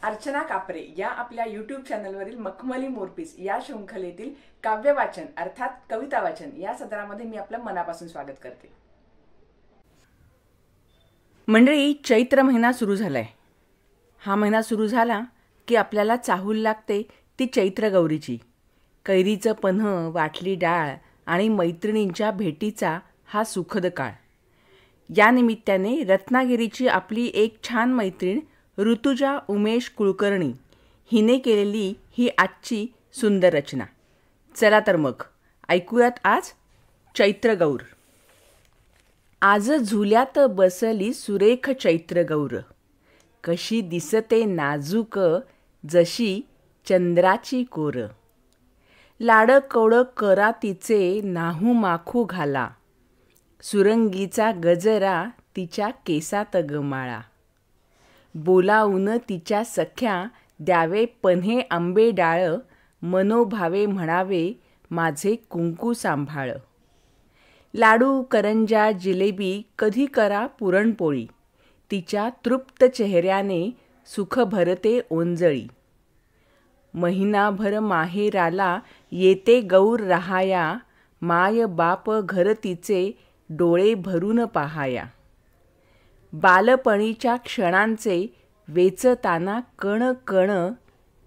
अर्चना कापरे या आपल्या YouTube चॅनलवरील मखमली मोरपीस या शृंखलेतील काव्य वाचन अर्थात कविता वाचन या सत्रामध्ये मी आपलं मनापासून स्वागत करते। मंडळी, चैत्र महिना सुरू झालाय। हा महिना सुरू झाला की आपल्याला चाहूल लागते ती चैत्र गौरीची। कैरीचं पन्ह, वाटली डाळ आणि मैत्रिणींच्या भेटीचा हा सुखद काळ। या निमित्ताने रत्नागिरीची आपली एक छान मैत्रीण ऋतुजा उमेश कुलकर्णी हिने केलेली ही आजची सुंदर रचना। चला तर मग ऐकूयात आज चैत्र गौर। आज झुल्यात बसली सुरेख चैत्र गौर, कशी दिसते नाजूक जशी चंद्राची कोर। लाड कवड करा तिचे नाहू माखू घाला, सुरंगीचा गजरा तिच्या केसात गमाळा। बोलावून तिच्या सख्या द्यावे पन्हे आंबे डाळ, मनोभावे म्हणावे माझे कुंकू सांभाळ। लाडू करंजा जिलेबी कधी करा पुरणपोळी, तिच्या तृप्त चेहऱ्याने सुख भरते ओंजळी। महिनाभर माहेराला येते गौर रहाया, माय बाप घर तिचे डोळे भरून पाहाया। बालपणीच्या क्षणांचे वेचताना कण कण,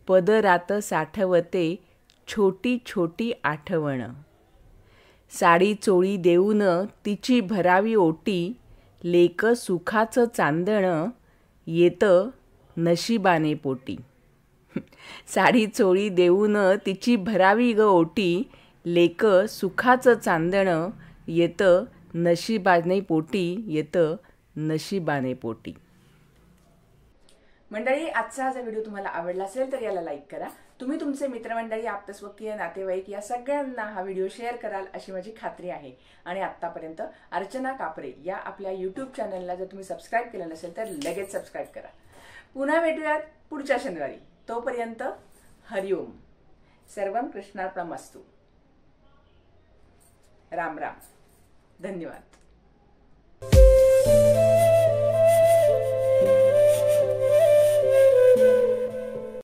पदरात साठवते छोटी छोटी आठवण। साडी चोळी देऊन तिची भरावी ओटी, लेक सुखाचं चांदण येतं नशिबाने पोटी। साडी चोळी देऊन तिची भरावी ग ओटी, लेक सुखाचं चांदण येतं नशिबाने पोटी, येतं नशिबाने पोटी। मंडळी, आजचा हा व्हिडिओ तुम्हाला आवडला असेल तर याला लाईक करा। तुम्ही तुमचे मित्रमंडळी, आप्तस्वकीय, नातेवाईक या सगळ्यांना हा व्हिडिओ शेअर कराल अशी माझी खात्री आहे। आणि आतापर्यंत अर्चना कापरे या आपल्या YouTube चॅनलला जर तुम्ही सबस्क्राइब केलं नसेल तर लगेच सबस्क्राइब करा। पुन्हा भेटूयात पुढच्या शनिवारी। तोपर्यंत हरिओम। सर्वं कृष्णार्पणमस्तु। राम राम। धन्यवाद।